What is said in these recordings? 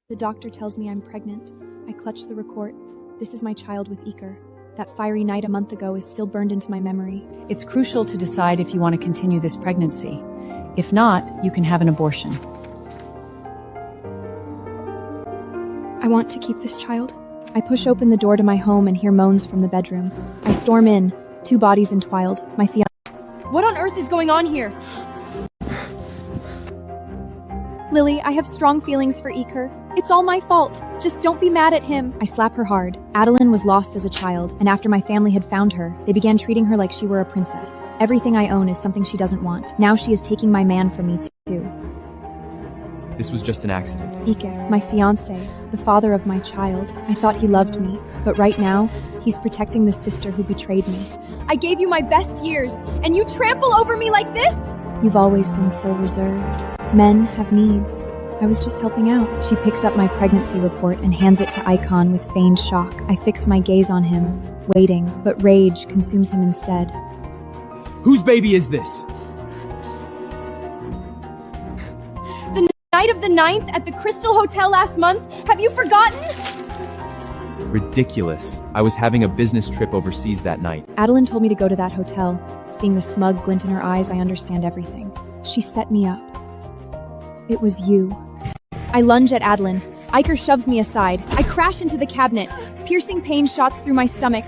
The doctor tells me I'm pregnant. I clutch the report. This is my child with Iker. That fiery night a month ago is still burned into my memory. It's crucial to decide if you want to continue this pregnancy. If not, you can have an abortion. I want to keep this child. I push open the door to my home and hear moans from the bedroom. I storm in, 2 bodies entwined. My fiancé. What on earth is going on here? Lily, I have strong feelings for Iker. It's all my fault. Just don't be mad at him. I slap her hard. Adeline was lost as a child, and after my family had found her, they began treating her like she were a princess. Everything I own is something she doesn't want. Now she is taking my man from me too. This was just an accident. Iker, my fiancé, the father of my child. I thought he loved me, but right now, he's protecting the sister who betrayed me. I gave you my best years, and you trample over me like this? You've always been so reserved. Men have needs. I was just helping out. She picks up my pregnancy report and hands it to Icon with feigned shock. I fix my gaze on him, waiting, but rage consumes him instead. Whose baby is this? The night of the 9th at the Crystal Hotel last month? Have you forgotten? Ridiculous. I was having a business trip overseas that night. Adeline told me to go to that hotel. Seeing the smug glint in her eyes, I understand everything. She set me up. It was you. I lunge at Adeline. Iker shoves me aside. I crash into the cabinet. Piercing pain shots through my stomach.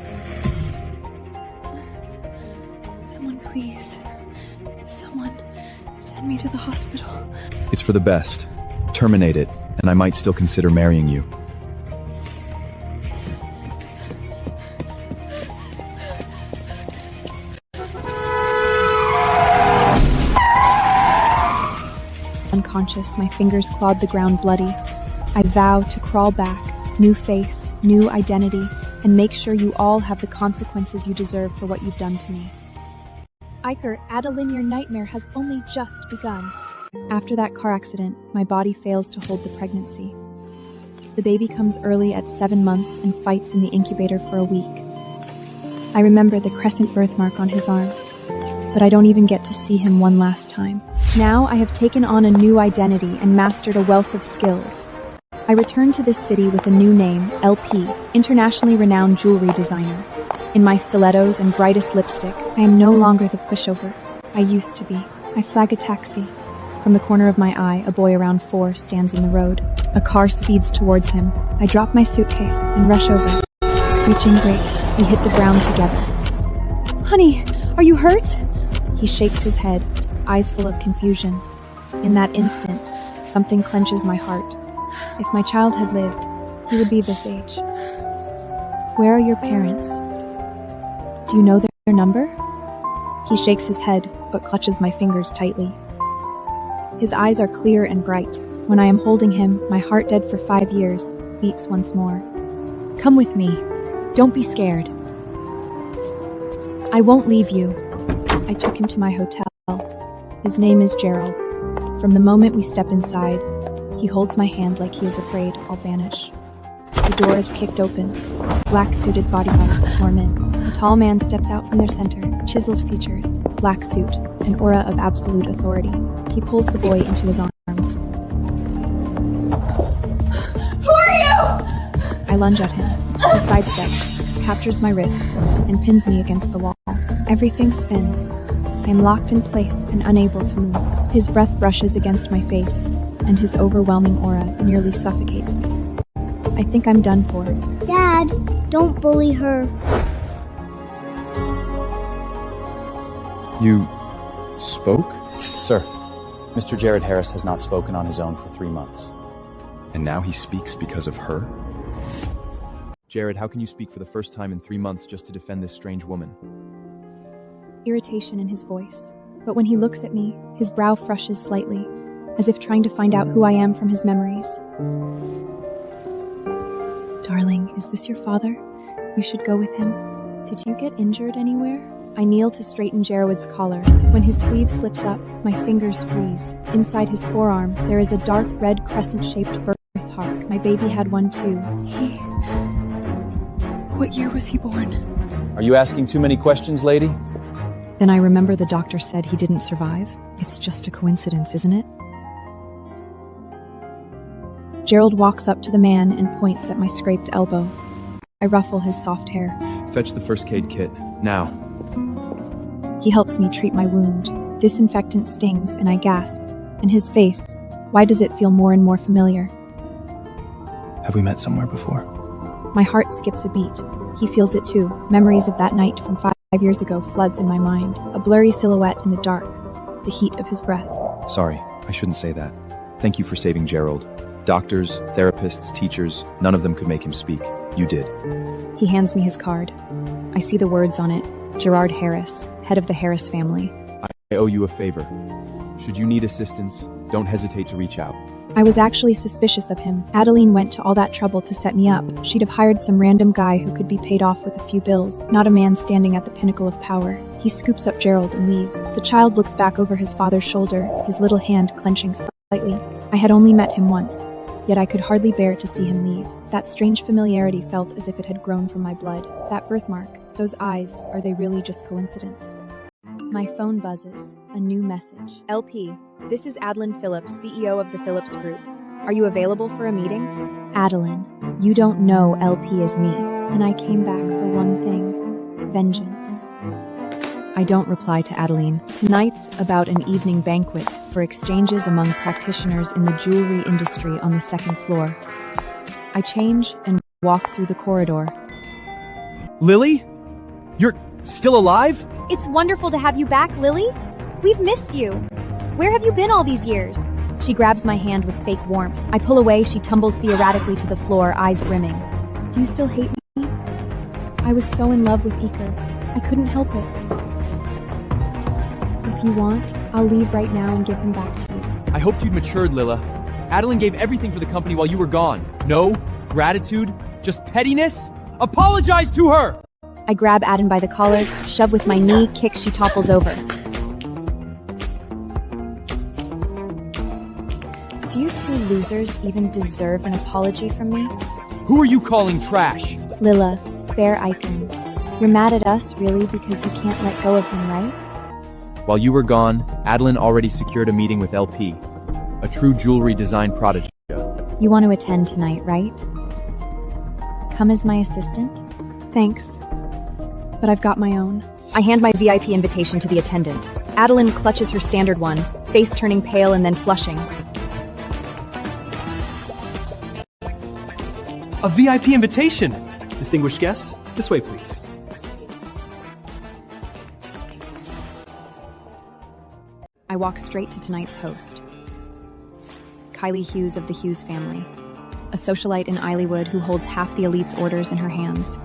Someone please. Someone send me to the hospital. It's for the best. Terminate it, and I might still consider marrying you. Unconscious, my fingers clawed the ground bloody. I vow to crawl back, new face, new identity, and make sure you all have the consequences you deserve for what you've done to me. Iker, Adeline, your nightmare has only just begun. After that car accident, my body fails to hold the pregnancy. The baby comes early at 7 months and fights in the incubator for a week. I remember the crescent birthmark on his arm, but I don't even get to see him one last time. Now I have taken on a new identity and mastered a wealth of skills. I return to this city with a new name, LP, internationally renowned jewelry designer. In my stilettos and brightest lipstick, I am no longer the pushover I used to be. I flag a taxi. From the corner of my eye, a boy around 4 stands in the road. A car speeds towards him. I drop my suitcase and rush over. Screeching brakes, we hit the ground together. Honey, are you hurt? He shakes his head, eyes full of confusion. In that instant, something clenches my heart. If my child had lived, he would be this age. Where are your parents? Do you know their number? He shakes his head, but clutches my fingers tightly. His eyes are clear and bright. When I am holding him, my heart dead for 5 years beats once more. Come with me. Don't be scared. I won't leave you. I took him to my hotel. His name is Gerald. From the moment we step inside, he holds my hand like he is afraid I'll vanish. The door is kicked open. Black-suited bodyguards swarm in. A tall man steps out from their center, chiseled features, black suit, an aura of absolute authority. He pulls the boy into his arms. Who are you? I lunge at him. He sidesteps, captures my wrists, and pins me against the wall. Everything spins. I am locked in place and unable to move. His breath brushes against my face, and his overwhelming aura nearly suffocates me. I think I'm done for. Dad, don't bully her. You spoke? Sir, Mr. Jared Harris has not spoken on his own for 3 months. And now he speaks because of her? Jared, how can you speak for the first time in 3 months just to defend this strange woman? Irritation in his voice. But when he looks at me, his brow frushes slightly, as if trying to find out who I am from his memories. Darling, is this your father? You should go with him. Did you get injured anywhere? I kneel to straighten Jared's collar. When his sleeve slips up, my fingers freeze. Inside his forearm, there is a dark red crescent-shaped birthmark. My baby had one too. What year was he born? Are you asking too many questions, lady? Then I remember the doctor said he didn't survive. It's just a coincidence, isn't it? Gerald walks up to the man and points at my scraped elbow. I ruffle his soft hair. Fetch the first aid kit, now. He helps me treat my wound. Disinfectant stings, and I gasp. And his face, why does it feel more and more familiar? Have we met somewhere before? My heart skips a beat. He feels it too. Memories of that night from 5 years ago floods in my mind. A blurry silhouette in the dark. The heat of his breath. Sorry, I shouldn't say that. Thank you for saving Gerald. Doctors, therapists, teachers, none of them could make him speak. You did. He hands me his card. I see the words on it. Gerard Harris, head of the Harris family. I owe you a favor. Should you need assistance, don't hesitate to reach out. I was actually suspicious of him. Adeline went to all that trouble to set me up. She'd have hired some random guy who could be paid off with a few bills, not a man standing at the pinnacle of power. He scoops up Gerald and leaves. The child looks back over his father's shoulder, his little hand clenching slightly. I had only met him once, yet I could hardly bear to see him leave. That strange familiarity felt as if it had grown from my blood. That birthmark, those eyes, are they really just coincidence? My phone buzzes. A new message. LP, this is Adeline Phillips, CEO of the Phillips Group. Are you available for a meeting? Adeline, you don't know LP is me, and I came back for one thing. Vengeance. I don't reply to Adeline. Tonight's about an evening banquet for exchanges among practitioners in the jewelry industry on the second floor. I change and walk through the corridor. Lily? You're still alive? It's wonderful to have you back, Lily. We've missed you. Where have you been all these years? She grabs my hand with fake warmth. I pull away, she tumbles theoretically to the floor, eyes brimming. Do you still hate me? I was so in love with Iker. I couldn't help it. If you want, I'll leave right now and give him back to you. I hoped you'd matured, Lila. Adeline gave everything for the company while you were gone. No gratitude, just pettiness? Apologize to her! I grab Aden by the collar, shove with my knee, kick, she topples over. Do you two losers even deserve an apology from me? Who are you calling trash? Lila, spare Icon. You're mad at us, really, because you can't let go of him, right? While you were gone, Adeline already secured a meeting with LP, a true jewelry design prodigy. You want to attend tonight, right? Come as my assistant? Thanks. But I've got my own. I hand my VIP invitation to the attendant. Adeline clutches her standard one, face turning pale and then flushing. A VIP invitation! Distinguished guest, this way please. I walk straight to tonight's host. Kylie Hughes of the Hughes family. A socialite in Isleywood who holds half the elite's orders in her hands.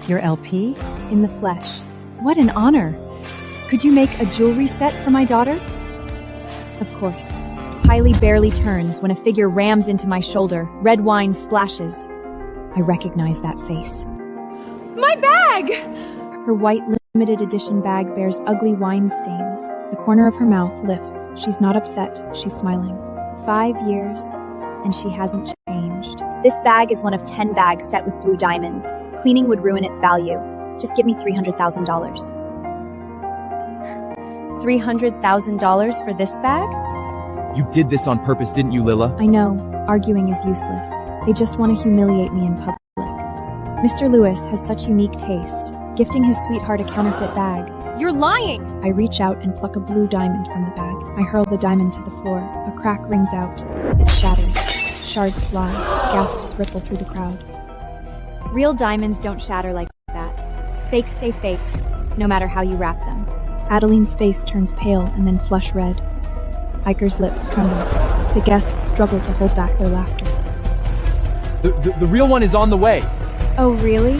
Your LP? In the flesh. What an honor! Could you make a jewelry set for my daughter? Of course. Kylie barely turns when a figure rams into my shoulder. Red wine splashes. I recognize that face. My bag! Her white limited edition bag bears ugly wine stains. The corner of her mouth lifts. She's not upset, she's smiling. 5 years, and she hasn't changed. This bag is one of 10 bags set with blue diamonds. Cleaning would ruin its value. Just give me $300,000. $300,000 for this bag? You did this on purpose, didn't you, Lila? I know, arguing is useless. They just want to humiliate me in public. Mr. Lewis has such unique taste, gifting his sweetheart a counterfeit bag. You're lying! I reach out and pluck a blue diamond from the bag. I hurl the diamond to the floor. A crack rings out. It shatters. Shards fly. Gasps ripple through the crowd. Real diamonds don't shatter like that. Fakes stay fakes, no matter how you wrap them. Adeline's face turns pale and then flush red. Iker's lips tremble. The guests struggle to hold back their laughter. The real one is on the way. Oh, really?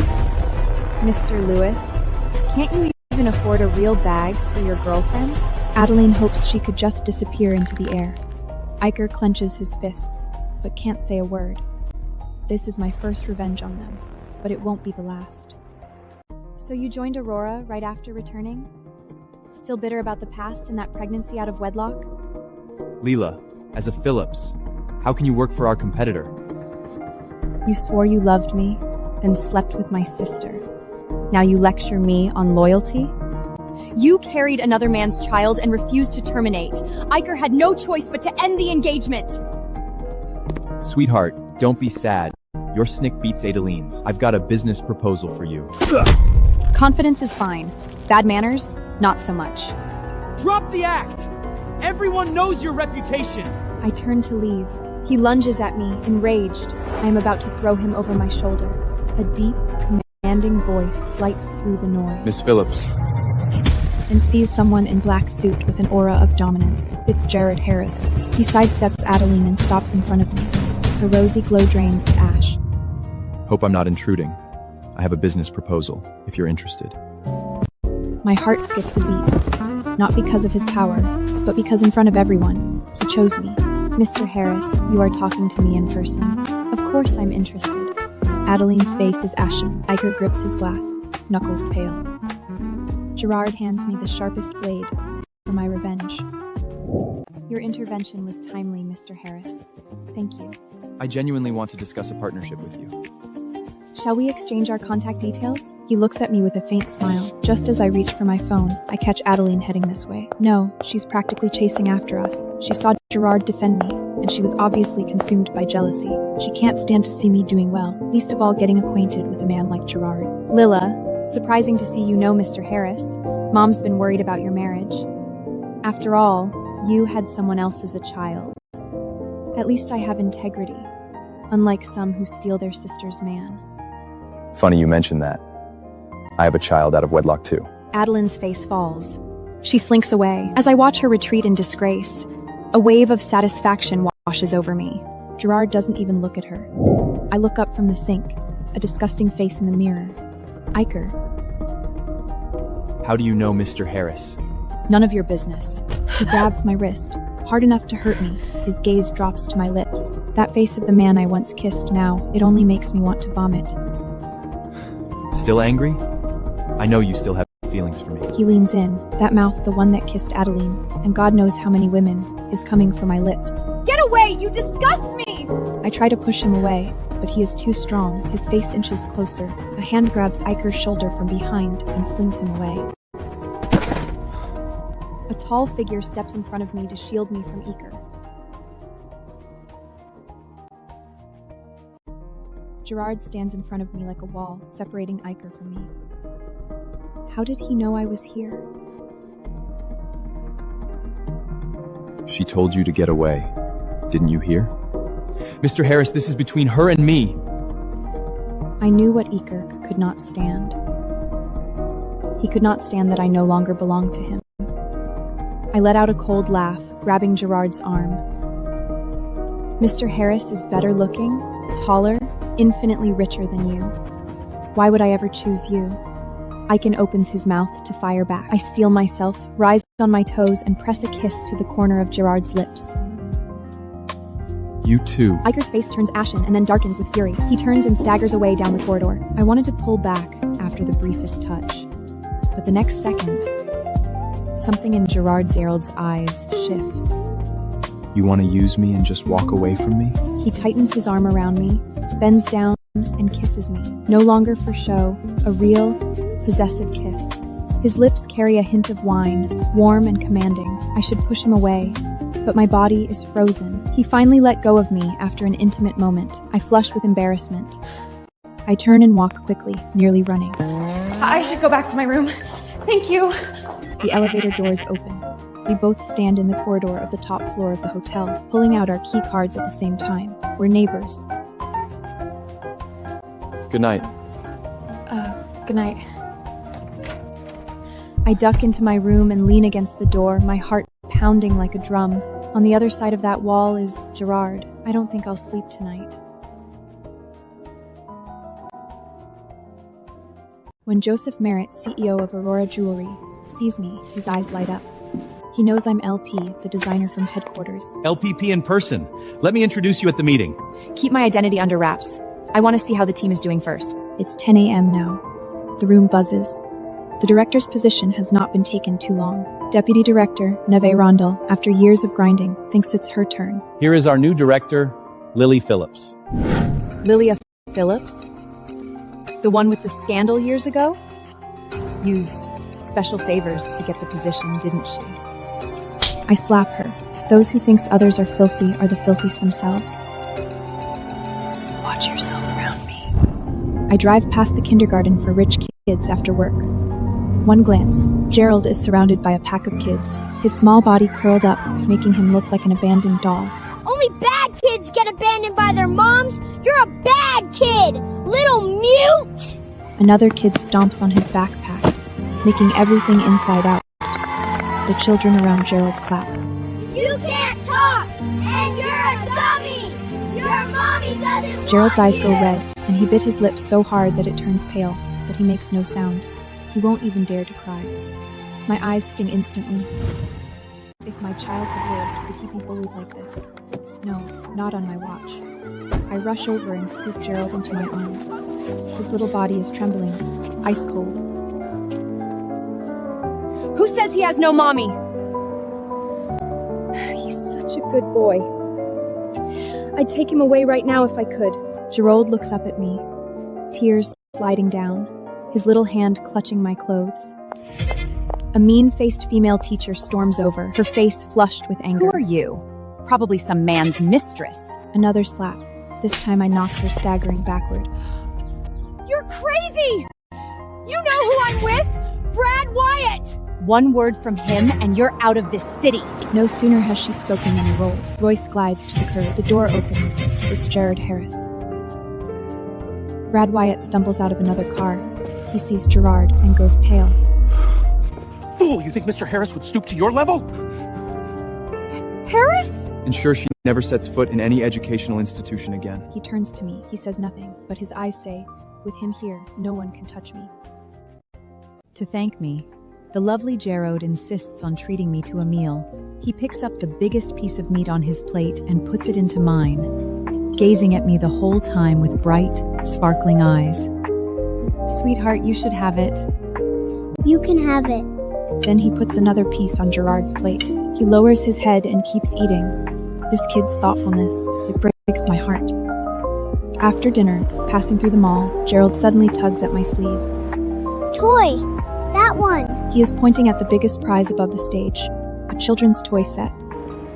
Mr. Lewis? Can't you even afford a real bag for your girlfriend? Adeline hopes she could just disappear into the air. Iker clenches his fists, but can't say a word. This is my first revenge on them, but it won't be the last. So you joined Aurora right after returning? Still bitter about the past and that pregnancy out of wedlock? Lila, as a Phillips, how can you work for our competitor? You swore you loved me, then slept with my sister. Now you lecture me on loyalty? You carried another man's child and refused to terminate. Iker had no choice but to end the engagement. Sweetheart, Don't be sad. Your snick beats Adeline's. I've got a business proposal for you. Confidence is fine. Bad manners, not so much. Drop the act! Everyone knows your reputation! I turn to leave. He lunges at me, enraged. I am about to throw him over my shoulder. A deep, commanding voice slides through the noise. Miss Phillips. And sees someone in black suit with an aura of dominance. It's Jared Harris. He sidesteps Adeline and stops in front of me. Her rosy glow drains to ash. Hope I'm not intruding. I have a business proposal, if you're interested. My heart skips a beat. Not because of his power, but because in front of everyone, he chose me. Mr. Harris, you are talking to me in person. Of course I'm interested. Adeline's face is ashen. Iker grips his glass, knuckles pale. Gerard hands me the sharpest blade for my revenge. Your intervention was timely, Mr. Harris. Thank you. I genuinely want to discuss a partnership with you. Shall we exchange our contact details? He looks at me with a faint smile. Just as I reach for my phone, I catch Adeline heading this way. No, she's practically chasing after us. She saw Gerard defend me, and she was obviously consumed by jealousy. She can't stand to see me doing well, least of all getting acquainted with a man like Gerard. Lila, surprising to see you know Mr. Harris. Mom's been worried about your marriage. After all, you had someone else as a child. At least I have integrity, unlike some who steal their sister's man. Funny you mentioned that. I have a child out of wedlock too. Adeline's face falls. She slinks away. As I watch her retreat in disgrace, a wave of satisfaction washes over me. Gerard doesn't even look at her. I look up from the sink, a disgusting face in the mirror. Iker. How do you know Mr. Harris? None of your business. He grabs my wrist, hard enough to hurt me. His gaze drops to my lips. That face of the man I once kissed now, it only makes me want to vomit. Still angry? I know you still have feelings for me. He leans in, that mouth, the one that kissed Adeline, and God knows how many women, is coming for my lips. Get away! You disgust me! I try to push him away, but he is too strong. His face inches closer. A hand grabs Iker's shoulder from behind and flings him away. A tall figure steps in front of me to shield me from Iker. Gerard stands in front of me like a wall, separating Iker from me. How did he know I was here? She told you to get away. Didn't you hear? Mr. Harris, this is between her and me. I knew what Iker could not stand. He could not stand that I no longer belonged to him. I let out a cold laugh, grabbing Gerard's arm. Mr. Harris is better looking, taller, infinitely richer than you. Why would I ever choose you? Iken opens his mouth to fire back. I steel myself, rise on my toes, and press a kiss to the corner of Gerard's lips. You too. Iker's face turns ashen and then darkens with fury. He turns and staggers away down the corridor. I wanted to pull back after the briefest touch. But the next second, something in Gerard's eyes shifts. You want to use me and just walk away from me? He tightens his arm around me, bends down, and kisses me. No longer for show, a real, possessive kiss. His lips carry a hint of wine, warm and commanding. I should push him away, but my body is frozen. He finally let go of me after an intimate moment. I flush with embarrassment. I turn and walk quickly, nearly running. I should go back to my room. Thank you. The elevator doors open. We both stand in the corridor of the top floor of the hotel, pulling out our key cards at the same time. We're neighbors. Good night. Good night. I duck into my room and lean against the door, my heart pounding like a drum. On the other side of that wall is Gerard. I don't think I'll sleep tonight. When Joseph Merritt, CEO of Aurora Jewelry, sees me, his eyes light up. He knows I'm LP, the designer from headquarters. LPP in person. Let me introduce you at the meeting. Keep my identity under wraps. I want to see how the team is doing first. It's 10 a.m. now. The room buzzes. The director's position has not been taken too long. Deputy Director, Neve Rondell, after years of grinding, thinks it's her turn. Here is our new director, Lily Phillips. Lilia Phillips? The one with the scandal years ago? Used special favors to get the position, didn't she? I slap her. Those who thinks others are filthy are the filthiest themselves. Watch yourself around me. I drive past the kindergarten for rich kids after work. One glance, Gerald is surrounded by a pack of kids, his small body curled up, making him look like an abandoned doll. Only bad kids get abandoned by their moms. You're a bad kid, little mute! Another kid stomps on his backpack, making everything inside out. The children around Gerald clap. You can't talk, and you're a dummy! Your mommy doesn't Gerald's want eyes go red, and he bit his lips so hard that it turns pale, but he makes no sound. He won't even dare to cry. My eyes sting instantly. If my child had lived, would he be bullied like this? No, not on my watch. I rush over and scoop Gerald into my arms. His little body is trembling, ice cold. Who says he has no mommy? He's such a good boy. I'd take him away right now if I could. Gerald looks up at me, tears sliding down, his little hand clutching my clothes. A mean-faced female teacher storms over, her face flushed with anger. Who are you? Probably some man's mistress. Another slap. This time I knock her staggering backward. You're crazy! You know who I'm with? Brad Wyatt! One word from him and you're out of this city. No sooner has she spoken than he rolls. Voice glides to the curb. The door opens. It's Jared Harris. Brad Wyatt stumbles out of another car. He sees Gerard and goes pale. Fool, you think Mr. Harris would stoop to your level? Harris? Ensure she never sets foot in any educational institution again. He turns to me. He says nothing, but his eyes say, with him here, no one can touch me. To thank me, the lovely Gerard insists on treating me to a meal. He picks up the biggest piece of meat on his plate and puts it into mine, gazing at me the whole time with bright, sparkling eyes. Sweetheart, you should have it. You can have it. Then he puts another piece on Gerard's plate. He lowers his head and keeps eating. This kid's thoughtfulness, it breaks my heart. After dinner, passing through the mall, Gerald suddenly tugs at my sleeve. Toy! That one! He is pointing at the biggest prize above the stage, a children's toy set.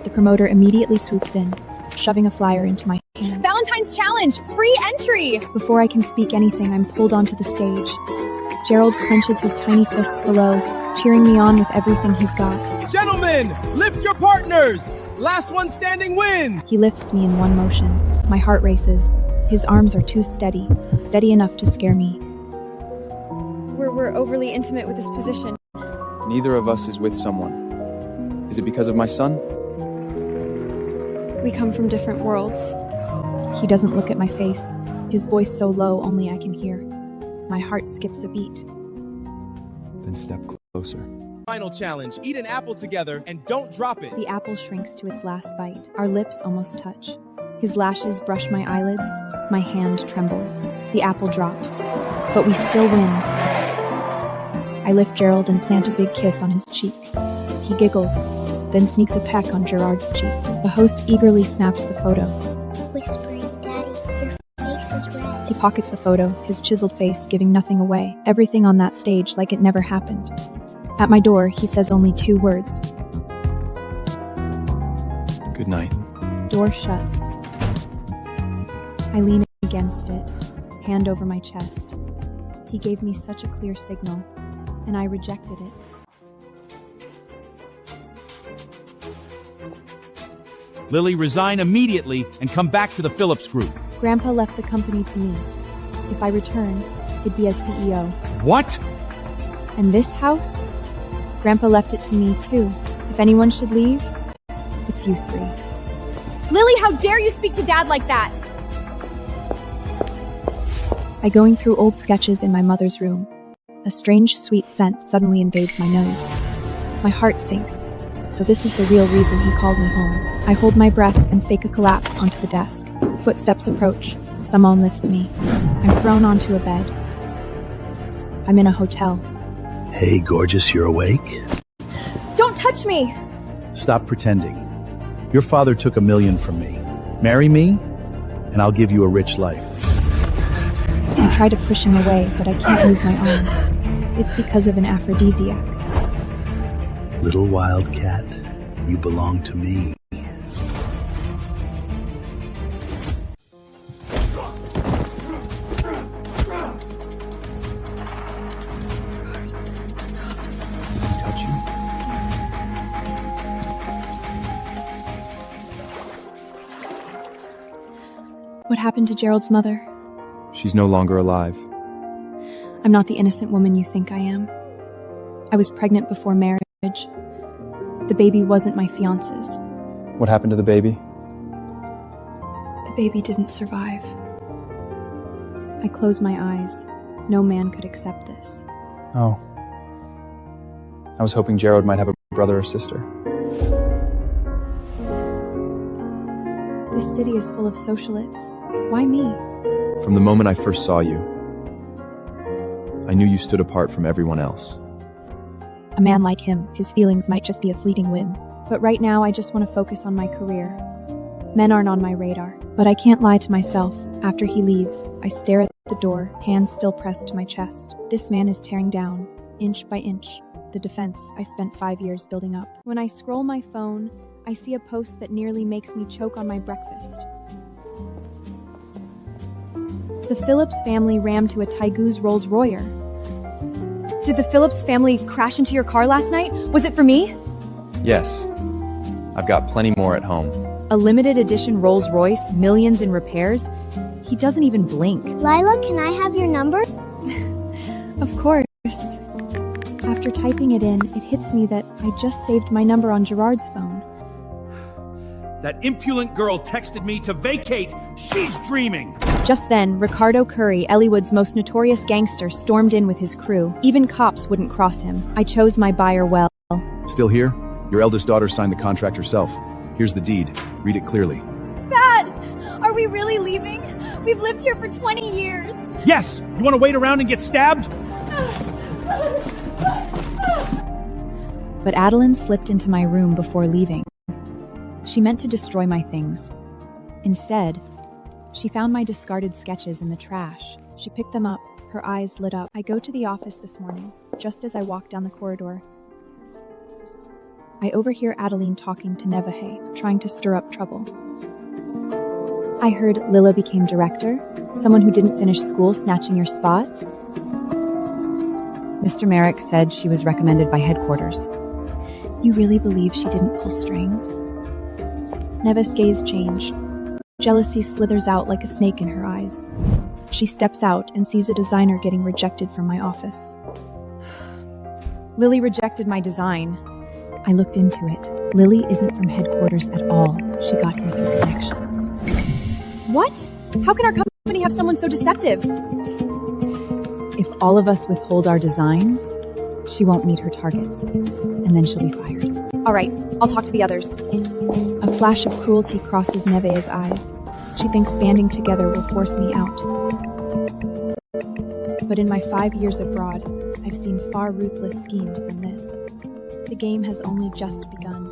The promoter immediately swoops in, shoving a flyer into my hand. Valentine's Challenge! Free entry! Before I can speak anything, I'm pulled onto the stage. Gerald clenches his tiny fists below, cheering me on with everything he's got. Gentlemen, lift your partners! Last one standing wins! He lifts me in one motion. My heart races. His arms are too steady enough to scare me. We're overly intimate with this position. Neither of us is with someone. Is it because of my son? We come from different worlds. He doesn't look at my face, his voice so low only I can hear. My heart skips a beat. Then step closer. Final challenge, eat an apple together and don't drop it. The apple shrinks to its last bite. Our lips almost touch. His lashes brush my eyelids. My hand trembles. The apple drops. But we still win. I lift Gerald and plant a big kiss on his cheek. He giggles, then sneaks a peck on Gerard's cheek. The host eagerly snaps the photo. Whispering, Daddy, your face is red. He pockets the photo, his chiseled face giving nothing away. Everything on that stage like it never happened. At my door, he says only 2 words. Good night. Door shuts. I lean against it, hand over my chest. He gave me such a clear signal, and I rejected it. Lily, resign immediately and come back to the Phillips Group. Grandpa left the company to me. If I return, it'd be as CEO. What? And this house? Grandpa left it to me, too. If anyone should leave, it's you 3. Lily, how dare you speak to Dad like that? I going through old sketches in my mother's room. A strange, sweet scent suddenly invades my nose. My heart sinks. So this is the real reason he called me home. I hold my breath and fake a collapse onto the desk. Footsteps approach. Someone lifts me. I'm thrown onto a bed. I'm in a hotel. Hey, gorgeous, you're awake? Don't touch me! Stop pretending. Your father took $1 million from me. Marry me, and I'll give you a rich life. I try to push him away, but I can't move my arms. It's because of an aphrodisiac. Little wildcat, you belong to me. happened to Gerald's mother? She's no longer alive. I'm not the innocent woman you think I am. I was pregnant before marriage. The baby wasn't my fiance's. What happened to the baby? The baby didn't survive. I closed my eyes. No man could accept this. Oh. I was hoping Gerald might have a brother or sister. This city is full of socialites. Why me? From the moment I first saw you, I knew you stood apart from everyone else. A man like him, his feelings might just be a fleeting whim. But right now, I just want to focus on my career. Men aren't on my radar. But I can't lie to myself. After he leaves, I stare at the door, hands still pressed to my chest. This man is tearing down, inch by inch, the defense I spent 5 years building up. When I scroll my phone, I see a post that nearly makes me choke on my breakfast. The Phillips family rammed to a Tycoon's Rolls Royce. Did the Phillips family crash into your car last night? Was it for me? Yes. I've got plenty more at home. A limited edition Rolls Royce, millions in repairs? He doesn't even blink. Lila, can I have your number? Of course. After typing it in, it hits me that I just saved my number on Gerard's phone. That impudent girl texted me to vacate. She's dreaming. Just then, Ricardo Curry, Elliewood's most notorious gangster, stormed in with his crew. Even cops wouldn't cross him. I chose my buyer well. Still here? Your eldest daughter signed the contract herself. Here's the deed. Read it clearly. Dad! Are we really leaving? We've lived here for 20 years. Yes! You want to wait around and get stabbed? But Adeline slipped into my room before leaving. She meant to destroy my things. Instead, she found my discarded sketches in the trash. She picked them up, her eyes lit up. I go to the office this morning, just as I walk down the corridor. I overhear Adeline talking to Nevaeh, trying to stir up trouble. I heard Lila became director, someone who didn't finish school snatching your spot. Mr. Merrick said she was recommended by headquarters. You really believe she didn't pull strings? Nevaeh's gaze changed. Jealousy slithers out like a snake in her eyes. She steps out and sees a designer getting rejected from my office. Lily rejected my design. I looked into it. Lily isn't from headquarters at all. She got here through connections. What? How can our company have someone so deceptive? If all of us withhold our designs, she won't meet her targets, and then she'll be fired. All right, I'll talk to the others. A flash of cruelty crosses Nevaeh's eyes. She thinks banding together will force me out. But in my 5 years abroad, I've seen far ruthless schemes than this. The game has only just begun.